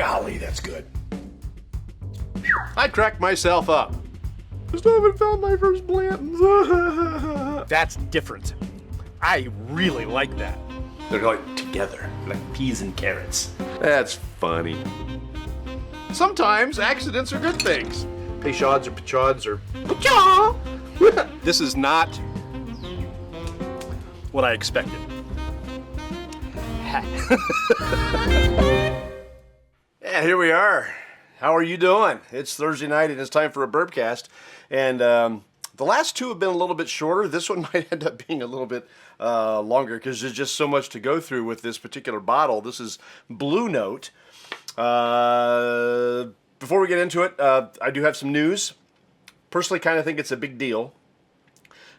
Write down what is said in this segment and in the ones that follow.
Golly, that's good. I cracked myself up. I still haven't found my first Blanton's. That's different. I really like that. They're like together, like peas and carrots. That's funny. Sometimes accidents are good things. Peychauds or Pechauds or Pechaw. This is not what I expected. Yeah, here we are. How are you doing? It's Thursday night and it's time for a Bourbcast. And the last two have been a little bit shorter. This one might end up being a little bit longer because there's just so much to go through with this particular bottle. This is Blue Note. Before we get into it, I do have some news. Personally, kind of think it's a big deal.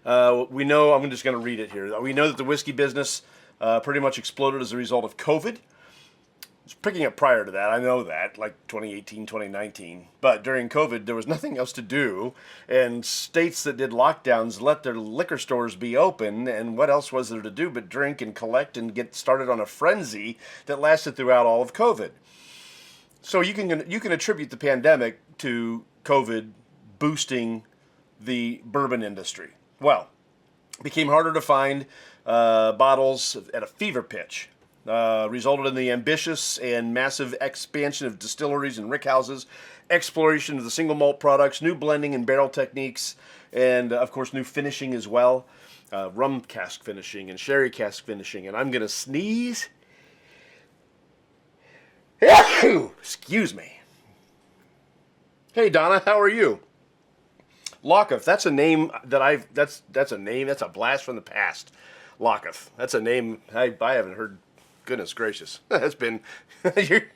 We know, I'm just going to read it here. We know that the whiskey business pretty much exploded as a result of COVID. It was picking up prior to that, I know that, like 2018, 2019. But during COVID, there was nothing else to do, and states that did lockdowns let their liquor stores be open, and what else was there to do but drink and collect and get started on a frenzy that lasted throughout all of COVID. So you can attribute the pandemic to COVID boosting the bourbon industry. Well, it became harder to find bottles at a fever pitch. Resulted in the ambitious and massive expansion of distilleries and rickhouses, exploration of the single malt products, new blending and barrel techniques, and of course new finishing as well. Rum cask finishing and sherry cask finishing. And I'm going to sneeze. Excuse me. Hey Donna, how are you? Locketh, that's a name that that's a blast from the past. Locketh, that's a name I haven't heard. Goodness gracious, that's been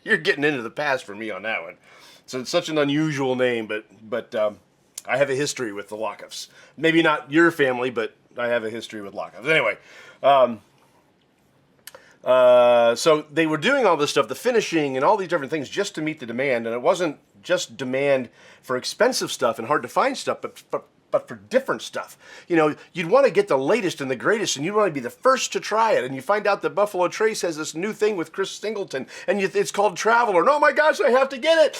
you're getting into the past for me on that one. So it's such an unusual name, but I have a history with the Lockeths. Maybe not your family, but I have a history with Lockeths. Anyway, so they were doing all this stuff, the finishing and all these different things, just to meet the demand, and it wasn't just demand for expensive stuff and hard to find stuff, but for different stuff. You know, you'd want to get the latest and the greatest, and you'd want to be the first to try it. And you find out that Buffalo Trace has this new thing with Chris Singleton, and it's called Traveler. And oh my gosh, I have to get it.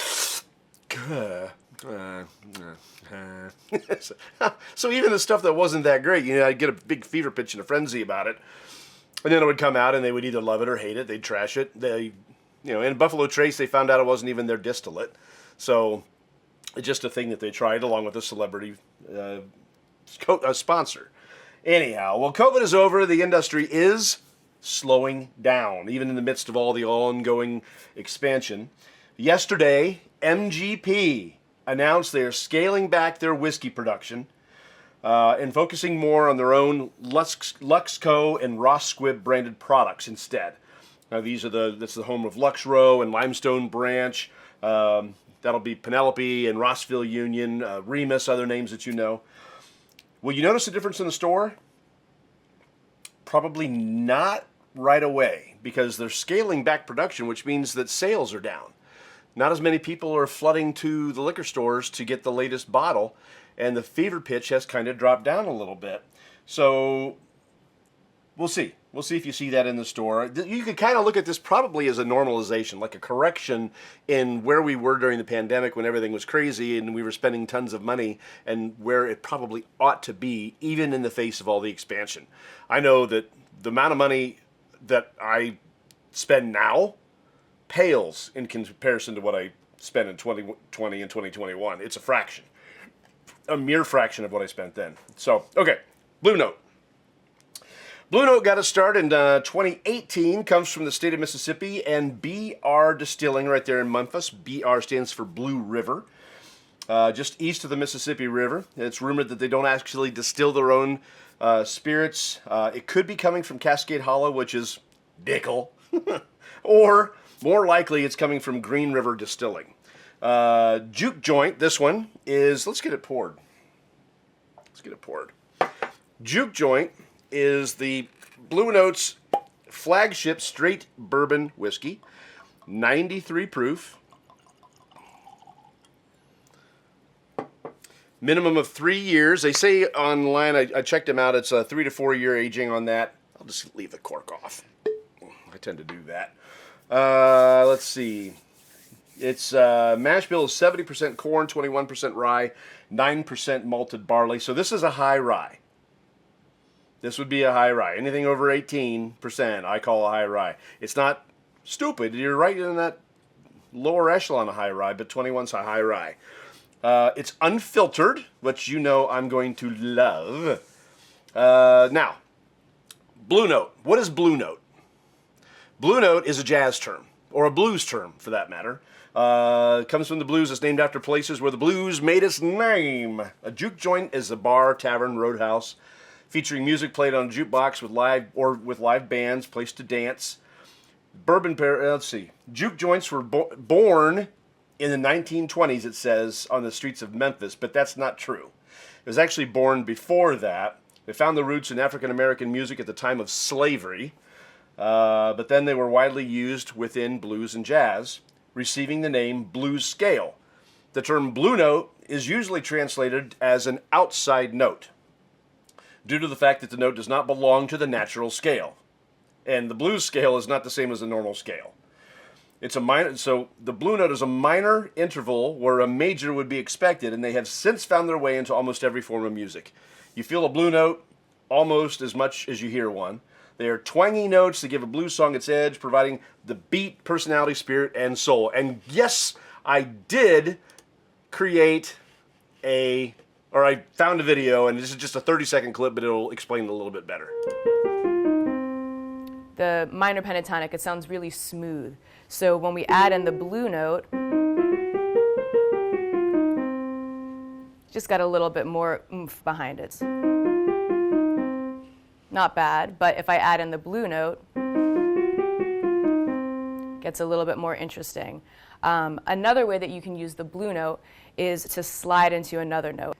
So even the stuff that wasn't that great, you know, I'd get a big fever pitch and a frenzy about it, and then it would come out, and they would either love it or hate it. They'd trash it. In Buffalo Trace, they found out it wasn't even their distillate, so it's just a thing that they tried along with a celebrity sponsor. Anyhow, well, COVID is over. The industry is slowing down, even in the midst of all the ongoing expansion. Yesterday, MGP announced they are scaling back their whiskey production and focusing more on their own Luxco and Ross Squibb branded products instead. Now, that's the home of Lux Row and Limestone Branch. That'll be Penelope and Rossville Union, Remus, other names that you know. Will you notice a difference in the store? Probably not right away, because they're scaling back production, which means that sales are down. Not as many people are flooding to the liquor stores to get the latest bottle, and the fever pitch has kind of dropped down a little bit. So we'll see. We'll see if you see that in the store. You could kind of look at this probably as a normalization, like a correction in where we were during the pandemic when everything was crazy and we were spending tons of money, and where it probably ought to be, even in the face of all the expansion. I know that the amount of money that I spend now pales in comparison to what I spent in 2020 and 2021. It's a fraction. A mere fraction of what I spent then. So, okay, Blue Note. Blue Note got a start in 2018, comes from the state of Mississippi, and BR Distilling right there in Memphis. BR stands for Blue River, just east of the Mississippi River. It's rumored that they don't actually distill their own spirits. It could be coming from Cascade Hollow, which is Dickel, or more likely it's coming from Green River Distilling. Juke Joint, this one is, let's get it poured. Juke Joint is the Blue Note's flagship straight bourbon whiskey, 93 proof, minimum of 3 years. They say online, I checked them out, it's a 3 to 4 year aging on that. I'll just leave the cork off. I tend to do that. Let's see. Its mash bill is 70% corn, 21% rye, 9% malted barley. So this is a high rye. This would be a high rye. Anything over 18%, I call a high rye. It's not stupid. You're right in that lower echelon of high rye, but 21's a high rye. It's unfiltered, which you know I'm going to love. Now, Blue Note. What is Blue Note? Blue Note is a jazz term, or a blues term for that matter. It comes from the blues. It's named after places where the blues made its name. A juke joint is a bar, tavern, roadhouse featuring music played on a jukebox with live bands placed to dance. Let's see. Juke joints were born in the 1920s, it says, on the streets of Memphis, but that's not true. It was actually born before that. They found the roots in African American music at the time of slavery, but then they were widely used within blues and jazz, receiving the name blues scale. The term blue note is usually translated as an outside note, due to the fact that the note does not belong to the natural scale. And the blues scale is not the same as the normal scale. It's a minor, so the blue note is a minor interval where a major would be expected, and they have since found their way into almost every form of music. You feel a blue note almost as much as you hear one. They are twangy notes that give a blues song its edge, providing the beat, personality, spirit, and soul. And yes, I did create I found a video, and this is just a 30-second clip, but it'll explain it a little bit better. The minor pentatonic, it sounds really smooth. So when we add in the blue note, just got a little bit more oomph behind it. Not bad, but if I add in the blue note, gets a little bit more interesting. Another way that you can use the blue note is to slide into another note.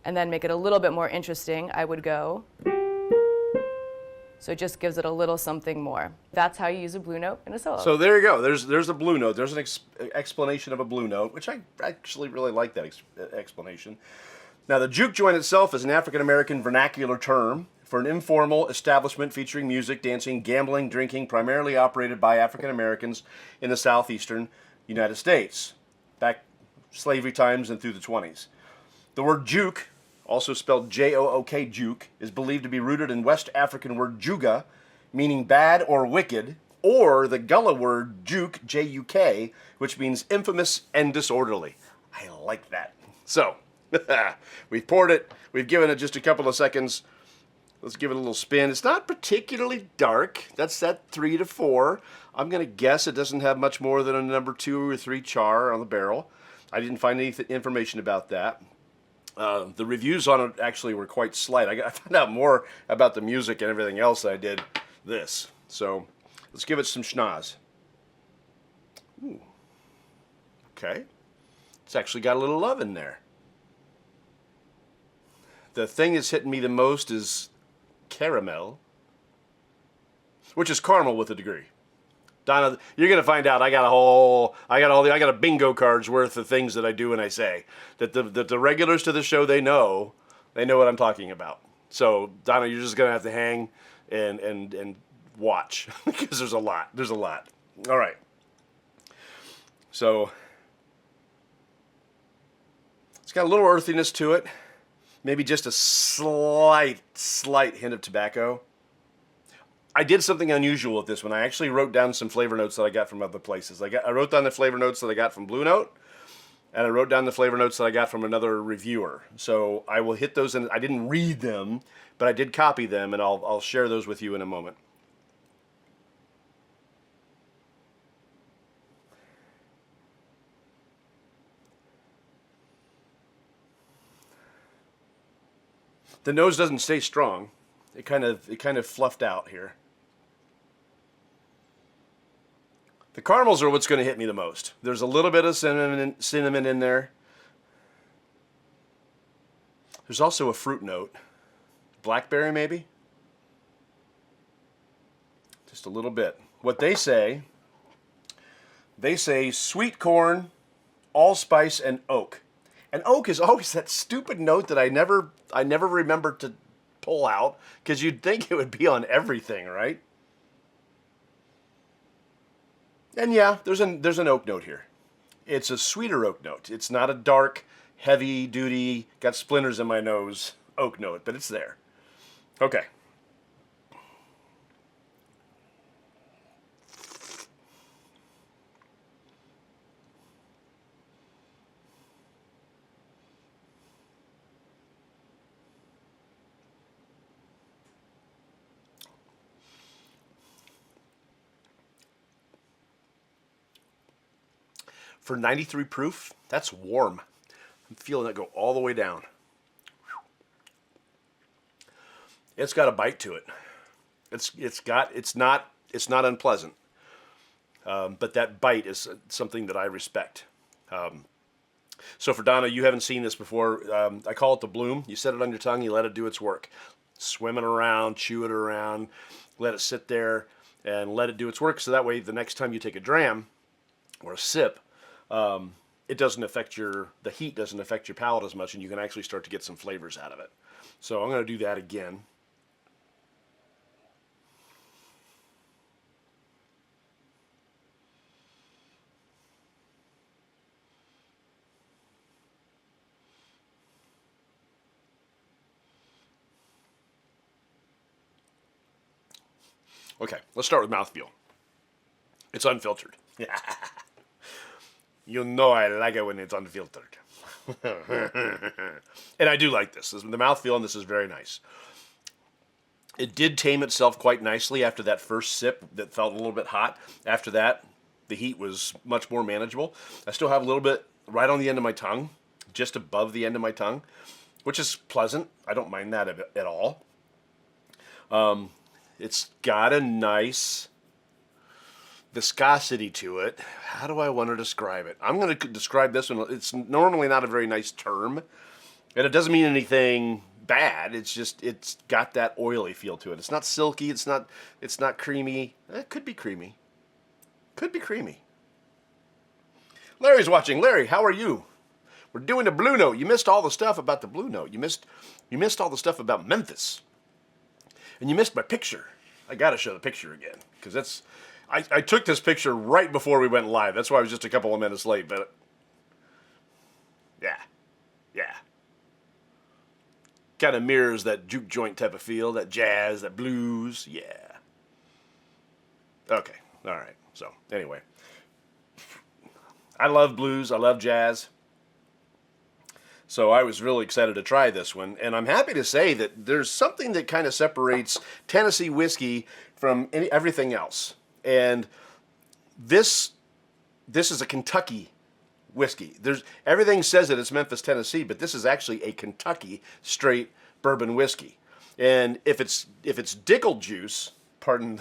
And then make it a little bit more interesting, I would go. So it just gives it a little something more. That's how you use a blue note in a solo. So there you go. There's a blue note. There's an explanation of a blue note, which I actually really like that explanation. Now, the juke joint itself is an African-American vernacular term for an informal establishment featuring music, dancing, gambling, drinking, primarily operated by African-Americans in the southeastern United States, back slavery times and through the 20s. The word juke, also spelled J-O-O-K, juke, is believed to be rooted in West African word juga, meaning bad or wicked, or the Gullah word juke, J-U-K, which means infamous and disorderly. I like that. So, we've poured it. We've given it just a couple of seconds. Let's give it a little spin. It's not particularly dark. That's that 3 to 4. I'm going to guess it doesn't have much more than a number 2 or 3 char on the barrel. I didn't find any information about that. The reviews on it actually were quite slight. I found out more about the music and everything else than I did this. So let's give it some schnoz. Ooh. Okay. It's actually got a little love in there. The thing that's hitting me the most is caramel, which is caramel with a degree. Donna, you're gonna find out. I got a bingo cards worth of things that I do and I say that the regulars to the show they know what I'm talking about. So Donna, you're just gonna have to hang and watch because there's a lot. There's a lot. All right. So it's got a little earthiness to it. Maybe just a slight hint of tobacco. I did something unusual with this one. I actually wrote down some flavor notes that I got from other places. I wrote down the flavor notes that I got from Blue Note, and I wrote down the flavor notes that I got from another reviewer. So I will hit those in. I didn't read them, but I did copy them, and I'll share those with you in a moment. The nose doesn't stay strong. It kind of fluffed out here. The caramels are what's going to hit me the most. There's a little bit of cinnamon in there. There's also a fruit note. Blackberry maybe? Just a little bit. What they say sweet corn, allspice, and oak. And oak is always that stupid note that I never remember to pull out, because you'd think it would be on everything, right? And yeah, there's an oak note here. It's a sweeter oak note. It's not a dark, heavy duty, got splinters in my nose oak note, but it's there. Okay. For 93 proof, that's warm. I'm feeling that go all the way down. It's got a bite to it. It's not unpleasant, but that bite is something that I respect. So for Donna, you haven't seen this before. I call it the bloom. You set it on your tongue, you let it do its work. Swim it around, chew it around, let it sit there, and let it do its work. So that way, the next time you take a dram or a sip, it doesn't affect the heat doesn't affect your palate as much, and you can actually start to get some flavors out of it. So I'm going to do that again. Okay, let's start with mouthfeel. It's unfiltered. You know I like it when it's unfiltered. And I do like this. The mouthfeel on this is very nice. It did tame itself quite nicely after that first sip that felt a little bit hot. After that, the heat was much more manageable. I still have a little bit right on the end of my tongue, just above the end of my tongue, which is pleasant. I don't mind that at all. It's got a nice viscosity to it. How do I want to describe it? I'm going to describe this one. It's normally not a very nice term, and it doesn't mean anything bad. It's just it's got that oily feel to it. It's not silky. It's not creamy. It could be creamy. Could be creamy. Larry's watching. Larry, how are you? We're doing the Blue Note. You missed all the stuff about the Blue Note. You missed all the stuff about Memphis. And you missed my picture. I got to show the picture again because that's. I took this picture right before we went live. That's why I was just a couple of minutes late. But yeah, kind of mirrors that Juke Joint type of feel, that jazz, that blues. Yeah. Okay. All right. So anyway, I love blues. I love jazz. So I was really excited to try this one, and I'm happy to say that there's something that kind of separates Tennessee whiskey from everything else. And this is a Kentucky whiskey. Everything says that it's Memphis, Tennessee, but this is actually a Kentucky straight bourbon whiskey. And if it's Dickel juice, pardon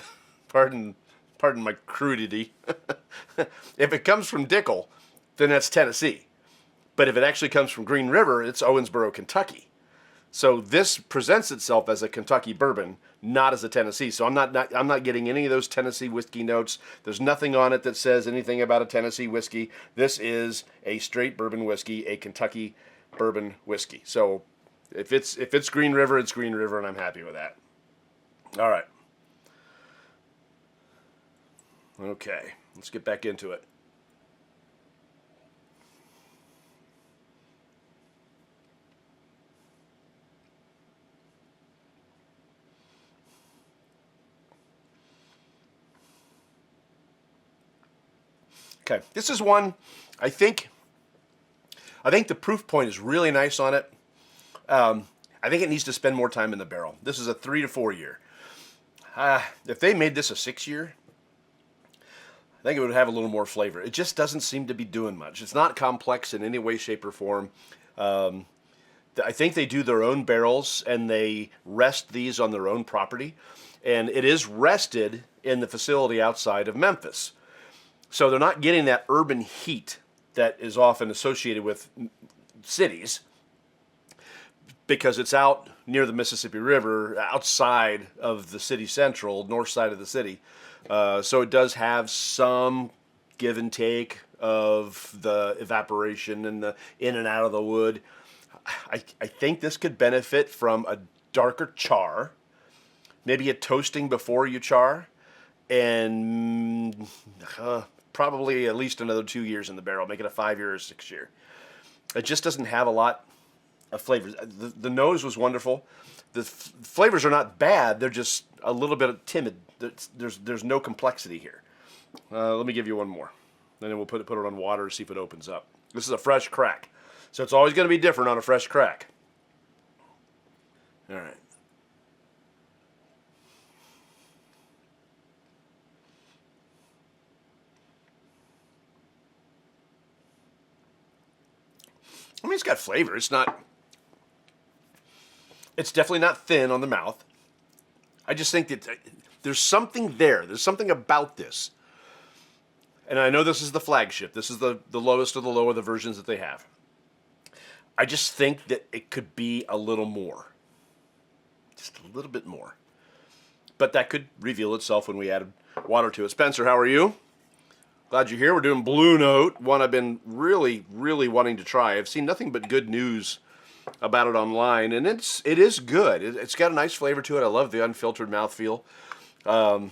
my crudity, if it comes from Dickel, then that's Tennessee. But if it actually comes from Green River, it's Owensboro, Kentucky. So this presents itself as a Kentucky bourbon, not as a Tennessee. So I'm not getting any of those Tennessee whiskey notes. There's nothing on it that says anything about a Tennessee whiskey. This is a straight bourbon whiskey, a Kentucky bourbon whiskey. So if it's Green River, it's Green River, and I'm happy with that. All right. Okay, let's get back into it. Okay, this is one, I think the proof point is really nice on it. I think it needs to spend more time in the barrel. This is a 3 to 4 year. If they made this a 6 year, I think it would have a little more flavor. It just doesn't seem to be doing much. It's not complex in any way, shape, or form. I think they do their own barrels, and they rest these on their own property. And it is rested in the facility outside of Memphis. So they're not getting that urban heat that is often associated with cities because it's out near the Mississippi River, outside of the city central, north side of the city. So it does have some give and take of the evaporation and the in and out of the wood. I think this could benefit from a darker char, maybe a toasting before you char, and probably at least another 2 years in the barrel, make it a 5-year or 6-year. It just doesn't have a lot of flavors. The nose was wonderful. The flavors are not bad. They're just a little bit timid. There's no complexity here. Let me give you one more. And then we'll put it on water to see if it opens up. This is a fresh crack. So it's always going to be different on a fresh crack. All right. I mean, it's got flavor. It's definitely not thin on the mouth. I just think that there's something there. There's something about this. And I know this is the flagship. This is the lowest of the low of the versions that they have. I just think that it could be a little more. Just a little bit more. But that could reveal itself when we added water to it. Spencer, how are you? Glad you're here. We're doing Blue Note, one I've been really, really wanting to try. I've seen nothing but good news about it online, and it is good. It's got a nice flavor to it. I love the unfiltered mouthfeel. The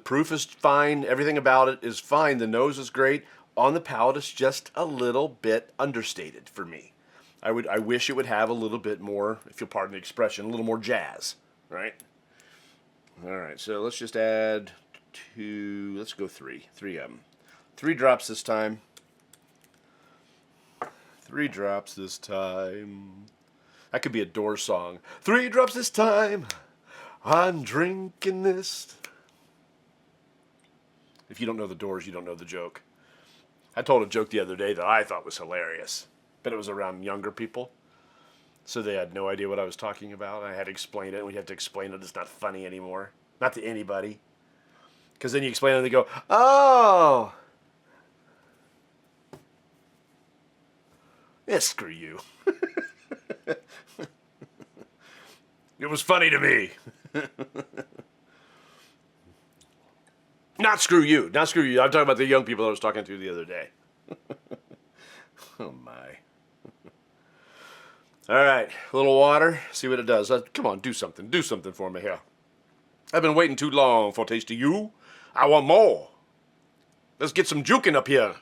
proof is fine. Everything about it is fine. The nose is great. On the palate, it's just a little bit understated for me. I wish it would have a little bit more, if you'll pardon the expression, a little more jazz, right? All right, so let's just add let's go three of them. 3 drops this time. 3 drops this time. That could be a Doors song. 3 drops this time. I'm drinking this. If you don't know the Doors, you don't know the joke. I told a joke the other day that I thought was hilarious, but it was around younger people. So they had no idea what I was talking about. I had to explain it, and we have to explain it. It's not funny anymore. Not to anybody. Because then you explain it, and they go, oh. Yeah, screw you. It was funny to me. Not screw you. Not screw you. I'm talking about the young people I was talking to the other day. Oh, my. All right. A little water. See what it does. Come on, do something. Do something for me here. I've been waiting too long for a taste of you. I want more. Let's get some juking up here.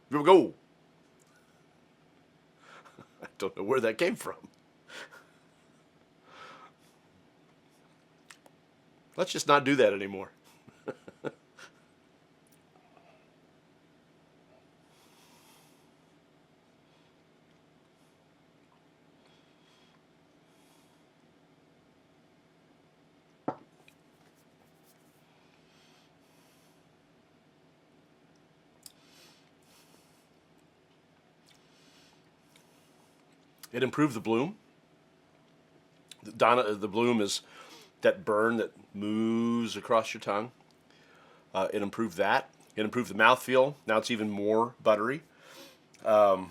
Here we go. I don't know where that came from. Let's just not do that anymore. It improved the bloom. The bloom is that burn that moves across your tongue. It improved that. It improved the mouthfeel. Now it's even more buttery. It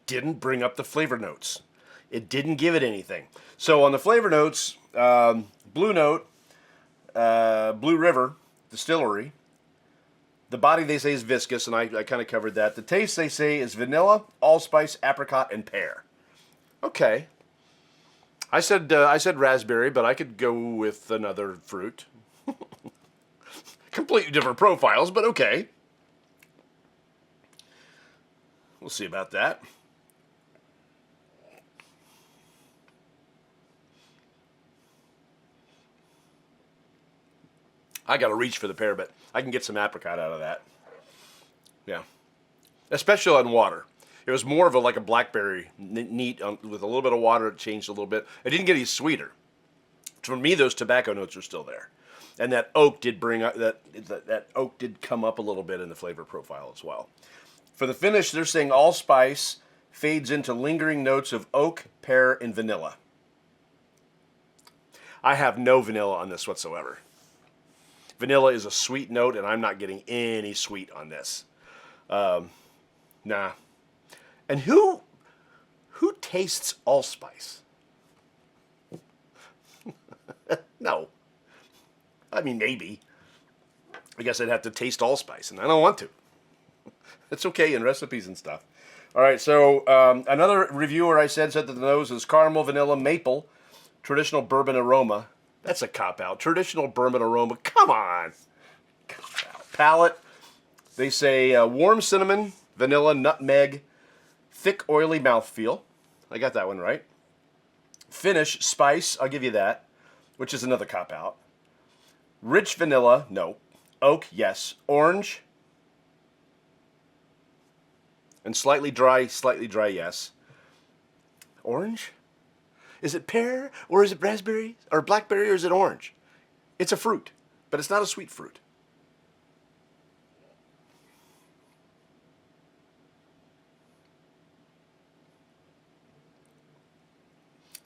didn't bring up the flavor notes. It didn't give it anything. So on the flavor notes, Blue Note, Blue River Distillery, the body they say is viscous, and I kind of covered that. The taste they say is vanilla, allspice, apricot, and pear. Okay. I said raspberry, but I could go with another fruit. Completely different profiles, but okay. We'll see about that. I got to reach for the pear, but I can get some apricot out of that. Yeah. Especially on water. It was more of like a blackberry neat with a little bit of water. It changed a little bit. It didn't get any sweeter. For me, those tobacco notes are still there. And that oak did bring up, that oak did come up a little bit in the flavor profile as well. For the finish, they're saying allspice fades into lingering notes of oak, pear, and vanilla. I have no vanilla on this whatsoever. Vanilla is a sweet note, and I'm not getting any sweet on this. Nah. And who tastes allspice? No. I mean, maybe. I guess I'd have to taste allspice, and I don't want to. It's okay in recipes and stuff. All right, so another reviewer I said that the nose is caramel, vanilla, maple, traditional bourbon aroma. That's a cop-out. Traditional bourbon aroma. Come on. Cop-out. Palate. They say warm cinnamon, vanilla, nutmeg, thick, oily mouthfeel. I got that one right. Finish, spice. I'll give you that, which is another cop-out. Rich vanilla. No. Oak. Yes. Orange. And slightly dry, yes. Orange? Is it pear, or is it raspberry, or blackberry, or is it orange? It's a fruit, but it's not a sweet fruit.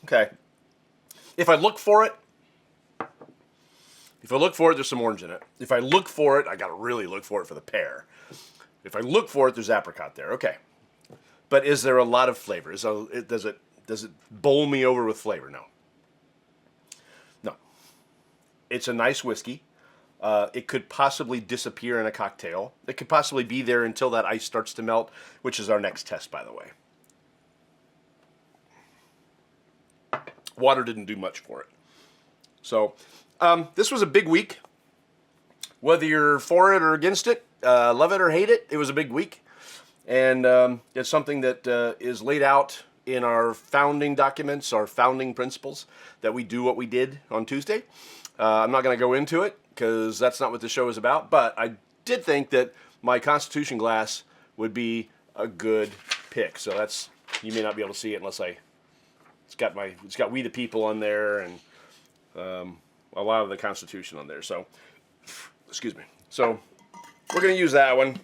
Okay. If I look for it, there's some orange in it. If I look for it, I gotta really look for it for the pear. If I look for it, there's apricot there. Okay. But is there a lot of flavor? Does it bowl me over with flavor? No. No. It's a nice whiskey. It could possibly disappear in a cocktail. It could possibly be there until that ice starts to melt, which is our next test, by the way. Water didn't do much for it. So, this was a big week. Whether you're for it or against it, love it or hate it, it was a big week. And it's something that is laid out in our founding documents, our founding principles, that we do what we did on Tuesday. I'm not going to go into it because that's not what the show is about, but I did think that my Constitution glass would be a good pick. So that's, you may not be able to see it unless it's got We the People on there and a lot of the Constitution on there. So, excuse me. So, we're going to use that one.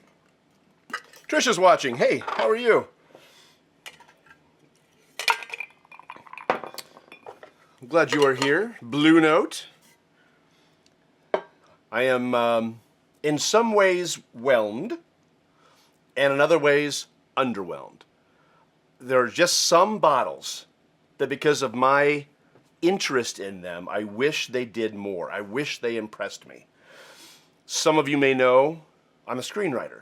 Trisha's watching. Hey, how are you? I'm glad you are here. Blue Note. I am in some ways whelmed and in other ways underwhelmed. There are just some bottles that because of my interest in them, I wish they did more. I wish they impressed me. Some of you may know I'm a screenwriter.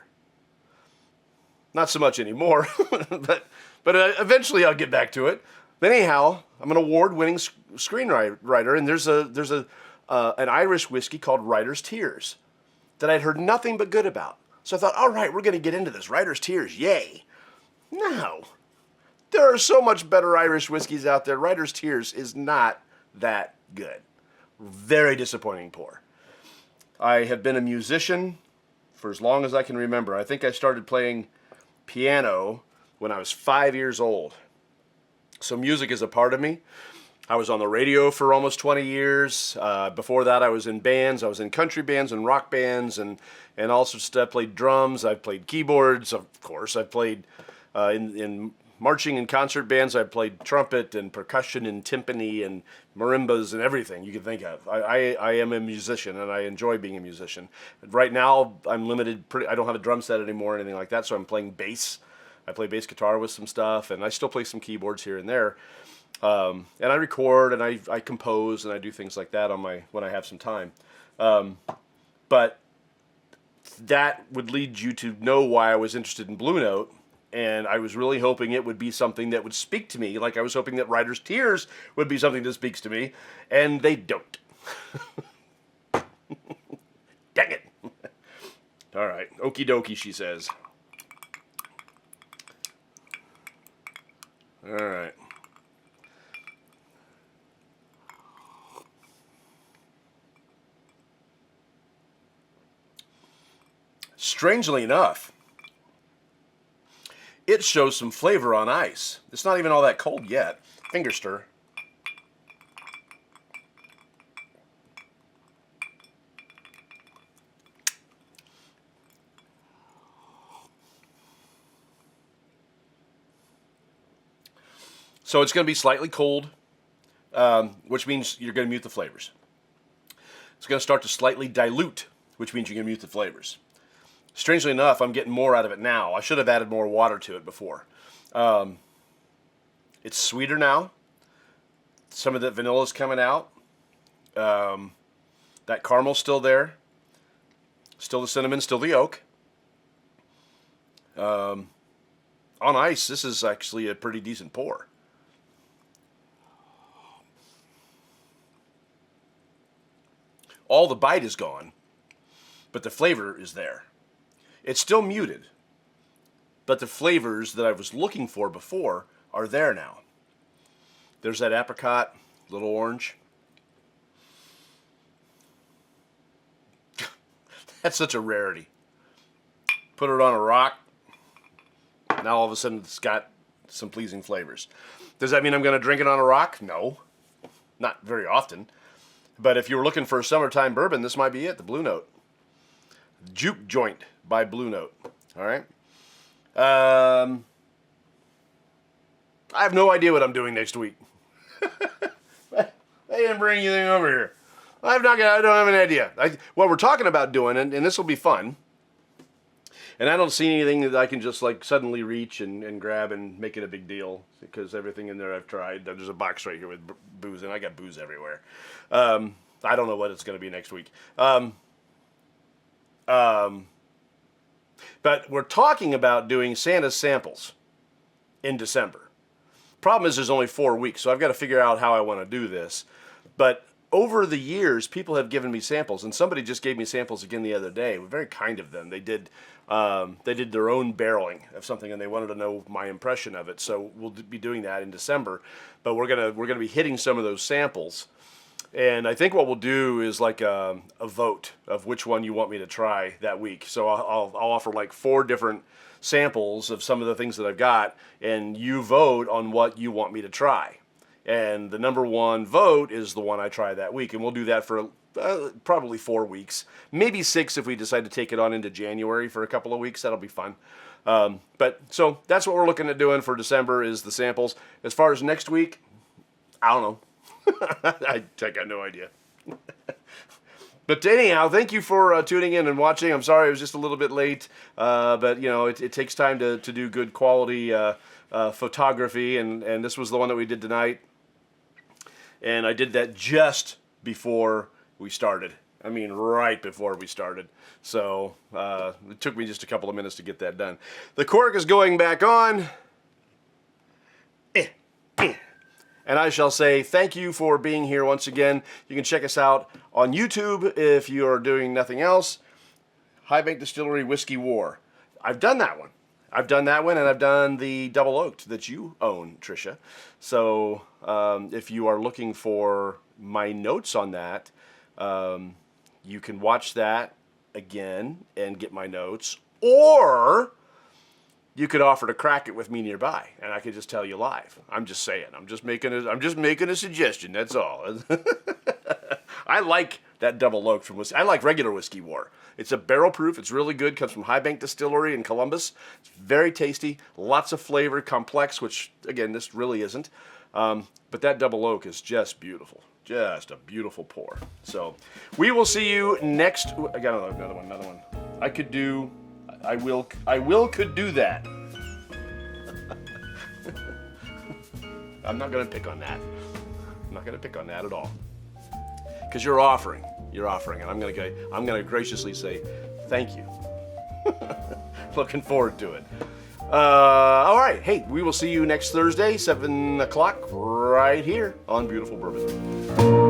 Not so much anymore, but eventually I'll get back to it. But anyhow, I'm an award-winning screenwriter, and there's an Irish whiskey called Writer's Tears that I'd heard nothing but good about. So I thought, all right, we're going to get into this. Writer's Tears, yay. No. There are so much better Irish whiskeys out there. Writer's Tears is not that good. Very disappointing pour. I have been a musician for as long as I can remember. I think I started playing piano when I was 5 years old. So music is a part of me. I was on the radio for almost 20 years. Before that, I was in bands. I was in country bands and rock bands and all sorts of stuff. I played drums. I played keyboards, of course. I played in marching and concert bands. I played trumpet and percussion and timpani and marimbas and everything you can think of. I am a musician, and I enjoy being a musician. Right now, I'm limited. I don't have a drum set anymore or anything like that, so I'm playing bass. I play bass guitar with some stuff, and I still play some keyboards here and there. And I record, and I compose, and I do things like that when I have some time. But that would lead you to know why I was interested in Blue Note. And I was really hoping it would be something that would speak to me, like I was hoping that Writer's Tears would be something that speaks to me, and they don't. Dang it. All right, okie dokie, she says. All right. Strangely enough, it shows some flavor on ice. It's not even all that cold yet. Finger stir. So it's going to be slightly cold, which means you're going to mute the flavors. It's going to start to slightly dilute, which means you're going to mute the flavors. Strangely enough, I'm getting more out of it now. I should have added more water to it before. It's sweeter now. Some of the vanilla is coming out. That caramel's still there. Still the cinnamon, still the oak. On ice, this is actually a pretty decent pour. All the bite is gone, but the flavor is there. It's still muted, but the flavors that I was looking for before are there now. There's that apricot, little orange. That's such a rarity. Put it on a rock. Now all of a sudden it's got some pleasing flavors. Does that mean I'm going to drink it on a rock? No. Not very often. But if you were looking for a summertime bourbon, this might be it, the Blue Note. Juke Joint by Blue Note. All right? I have no idea what I'm doing next week. I didn't bring anything over here. I don't have an idea. What we're talking about doing, and this will be fun, and I don't see anything that I can just like suddenly reach and grab and make it a big deal, because everything in there I've tried. There's a box right here with booze, and I got booze everywhere. I don't know what it's going to be next week. But we're talking about doing Santa's samples in December. Problem is there's only 4 weeks, so I've got to figure out how I want to do this. But over the years, people have given me samples, and somebody just gave me samples again the other day. Very kind of them. They did their own barreling of something, and they wanted to know my impression of it. So we'll be doing that in December. But we're gonna be hitting some of those samples, and I think what we'll do is like a vote of which one you want me to try that week. So I'll offer like 4 different samples of some of the things that I've got, and you vote on what you want me to try. And the number 1 vote is the one I try that week. And we'll do that for probably 4 weeks. Maybe 6 if we decide to take it on into January for a couple of weeks. That'll be fun. So that's what we're looking at doing for December is the samples. As far as next week, I don't know. I got no idea. But anyhow, thank you for tuning in and watching. I'm sorry I was just a little bit late. But, you know, it takes time to do good quality photography. And this was the one that we did tonight. And I did that just before we started. I mean, right before we started. So it took me just a couple of minutes to get that done. The cork is going back on. And I shall say thank you for being here once again. You can check us out on YouTube if you are doing nothing else. High Bank Distillery Whiskey War. I've done that one. And I've done the double oaked that you own, Tricia. So if you are looking for my notes on that, you can watch that again and get my notes, or you could offer to crack it with me nearby, and I could just tell you live. I'm just saying. I'm just making a suggestion. That's all. I like that double oaked from whiskey. I like regular Whiskey War. It's a barrel proof. It's really good. Comes from High Bank Distillery in Columbus. It's very tasty. Lots of flavor, complex, which again this really isn't. But that double oak is just beautiful. Just a beautiful pour. So we will see you next. I got another one. Could do that. I'm not going to pick on that. I'm not going to pick on that at all. Because you're offering, and I'm going to graciously say thank you. Looking forward to it. All right. Hey, we will see you next Thursday, 7 o'clock, right here on Beautiful Bourbon.